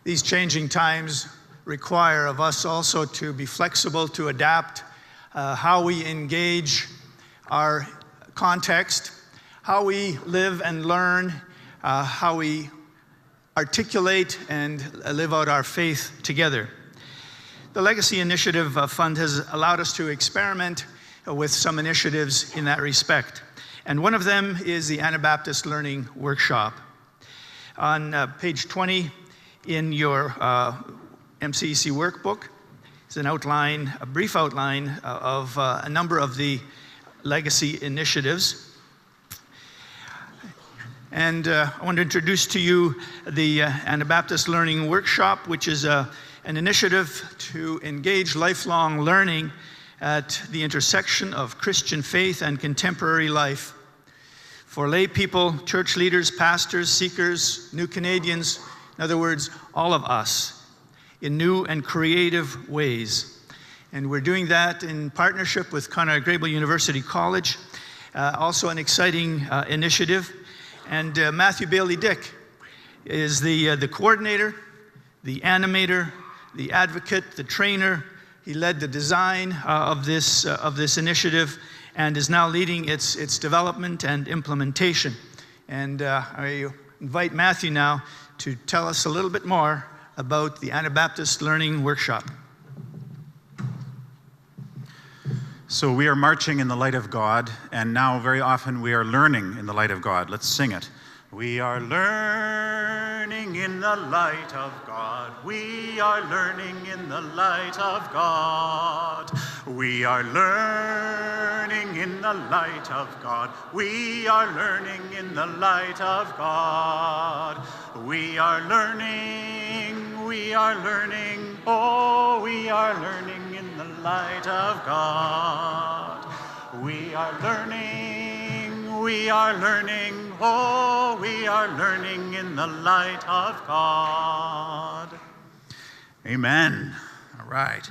These changing times require of us also to be flexible, to adapt how we engage our context, how we live and learn, how we articulate and live out our faith together. The Legacy Initiative Fund has allowed us to experiment with some initiatives in that respect. And one of them is the Anabaptist Learning Workshop. On page 20 in your MCEC workbook is an outline, a brief outline of a number of the legacy initiatives. And I want to introduce to you the Anabaptist Learning Workshop, which is an initiative to engage lifelong learning at the intersection of Christian faith and contemporary life for lay people, church leaders, pastors, seekers, new Canadians, in other words, all of us, in new and creative ways. And we're doing that in partnership with Conrad Grebel University College, also an exciting initiative. And Matthew Bailey-Dick is the coordinator, the animator, the advocate, the trainer. He led the design of this initiative and is now leading its development and implementation. And I invite Matthew now to tell us a little bit more about the Anabaptist Learning Workshop. So we are marching in the light of God, and now very often we are learning in the light of God. Let's sing it. We are learning in the light of God. We are learning in the light of God. We are learning in the light of God. We are learning in the light of God. We are learning, oh, we are learning in the light of God. We are learning, oh, we are learning in the light of God. Amen. All right.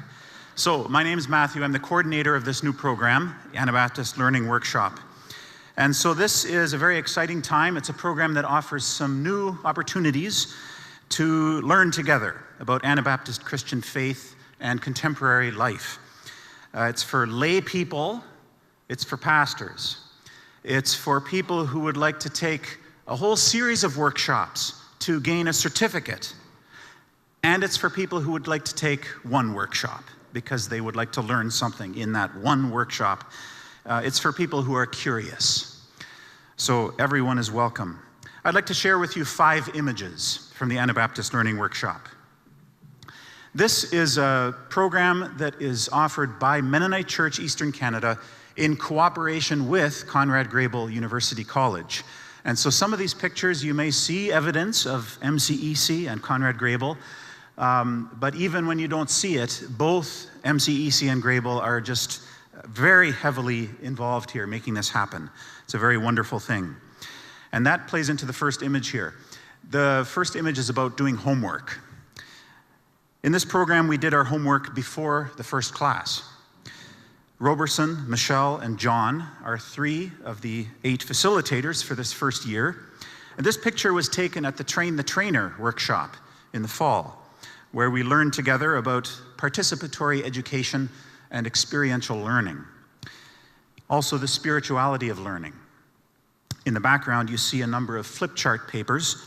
So, my name is Matthew. I'm the coordinator of this new program, Anabaptist Learning Workshop. And so this is a very exciting time. It's a program that offers some new opportunities to learn together about Anabaptist Christian faith and contemporary life. It's for lay people, it's for pastors, it's for people who would like to take a whole series of workshops to gain a certificate, and it's for people who would like to take one workshop because they would like to learn something in that one workshop. It's for people who are curious. So everyone is welcome. I'd like to share with you 5 images from the Anabaptist Learning Workshop. This is a program that is offered by Mennonite Church Eastern Canada in cooperation with Conrad Grebel University College. And so some of these pictures you may see evidence of MCEC and Conrad Grebel, but even when you don't see it, both MCEC and Grebel are just very heavily involved here making this happen. It's a very wonderful thing. And that plays into the first image here. The first image is about doing homework. In this program, we did our homework before the first class. Roberson, Michelle, and John are 3 of the 8 facilitators for this first year. And this picture was taken at the Train the Trainer workshop in the fall, where we learned together about participatory education and experiential learning. Also, the spirituality of learning. In the background, you see a number of flip chart papers,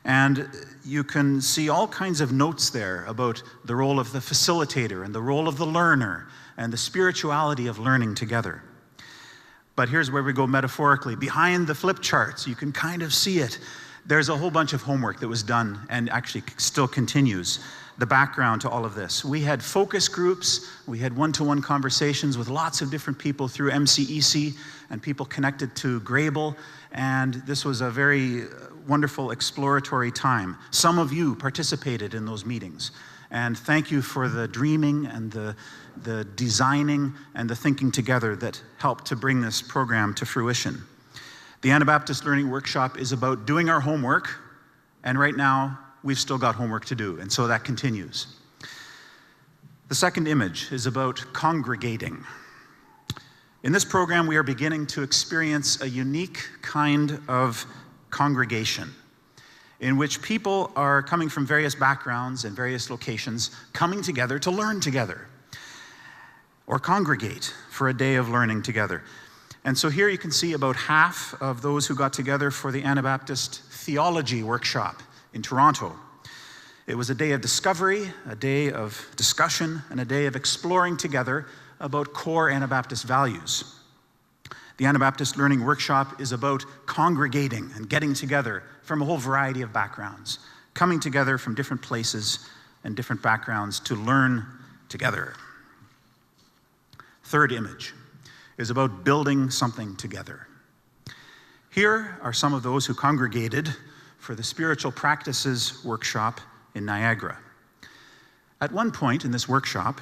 and you can see all kinds of notes there about the role of the facilitator and the role of the learner and the spirituality of learning together. But here's where we go metaphorically. Behind the flip charts, you can kind of see it. There's a whole bunch of homework that was done and actually still continues. The background to all of this. We had focus groups, we had one-to-one conversations with lots of different people through MCEC and people connected to Grebel, and this was a very wonderful exploratory time. Some of you participated in those meetings, and thank you for the dreaming and the designing and the thinking together that helped to bring this program to fruition. The Anabaptist Learning Workshop is about doing our homework, and right now, we've still got homework to do, and so that continues. The second image is about congregating. In this program, we are beginning to experience a unique kind of congregation. in which people are coming from various backgrounds and various locations, coming together to learn together or congregate for a day of learning together. And so here you can see about half of those who got together for the Anabaptist Theology Workshop in Toronto. It was a day of discovery, a day of discussion, and a day of exploring together about core Anabaptist values. The Anabaptist Learning Workshop is about congregating and getting together from a whole variety of backgrounds, coming together from different places and different backgrounds to learn together. Third image is about building something together. Here are some of those who congregated for the Spiritual Practices Workshop in Niagara. At one point in this workshop,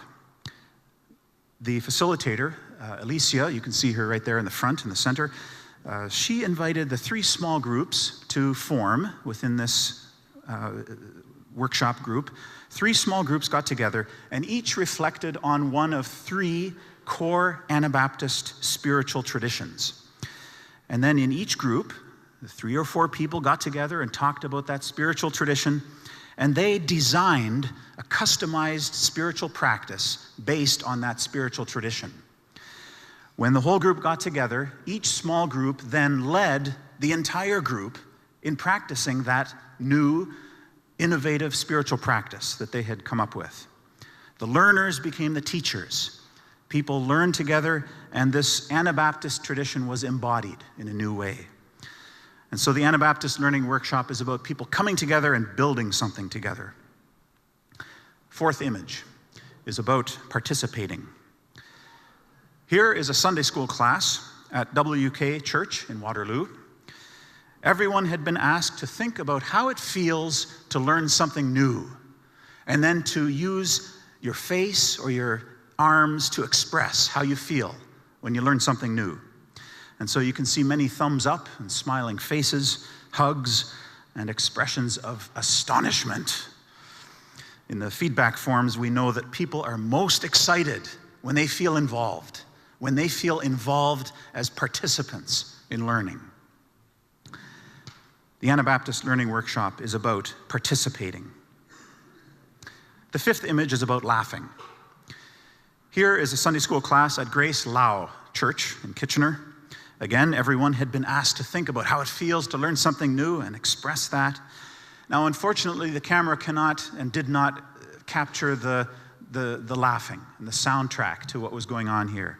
the facilitator, Alicia, you can see her right there in the front, in the center, she invited the 3 small groups to form within this workshop group. 3 small groups got together, and each reflected on one of 3 core Anabaptist spiritual traditions. And then in each group, the 3 or 4 people got together and talked about that spiritual tradition, and they designed a customized spiritual practice based on that spiritual tradition. When the whole group got together, each small group then led the entire group in practicing that new, innovative spiritual practice that they had come up with. The learners became the teachers. People learned together, and this Anabaptist tradition was embodied in a new way. And so the Anabaptist Learning Workshop is about people coming together and building something together. Fourth image is about participating. Here is a Sunday school class at WK Church in Waterloo. Everyone had been asked to think about how it feels to learn something new, and then to use your face or your arms to express how you feel when you learn something new. And so you can see many thumbs up and smiling faces, hugs, and expressions of astonishment. In the feedback forms, we know that people are most excited when they feel involved as participants in learning. The Anabaptist Learning Workshop is about participating. The fifth image is about laughing. Here is a Sunday school class at Grace Lau Church in Kitchener. Again, everyone had been asked to think about how it feels to learn something new and express that. Now, unfortunately, the camera cannot and did not capture the laughing and the soundtrack to what was going on here.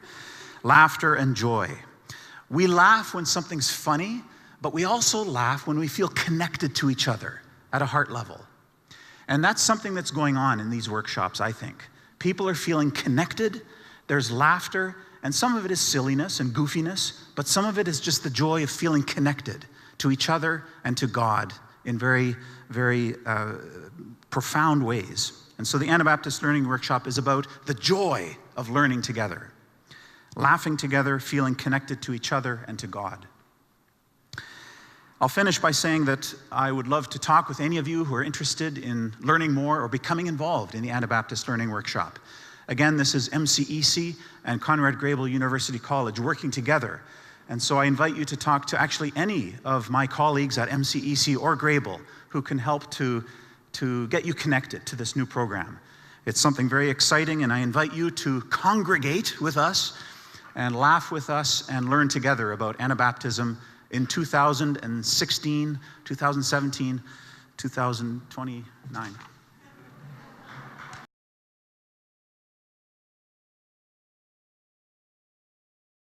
Laughter and joy. We laugh when something's funny, but we also laugh when we feel connected to each other at a heart level. And that's something that's going on in these workshops, I think. People are feeling connected, there's laughter, and some of it is silliness and goofiness, but some of it is just the joy of feeling connected to each other and to God in very, very profound ways. And so the Anabaptist Learning Workshop is about the joy of learning together, laughing together, feeling connected to each other and to God. I'll finish by saying that I would love to talk with any of you who are interested in learning more or becoming involved in the Anabaptist Learning Workshop. Again, this is MCEC and Conrad Grebel University College working together. And so I invite you to talk to actually any of my colleagues at MCEC or Grebel who can help to get you connected to this new program. It's something very exciting, and I invite you to congregate with us and laugh with us and learn together about Anabaptism in 2016, 2017, 2029.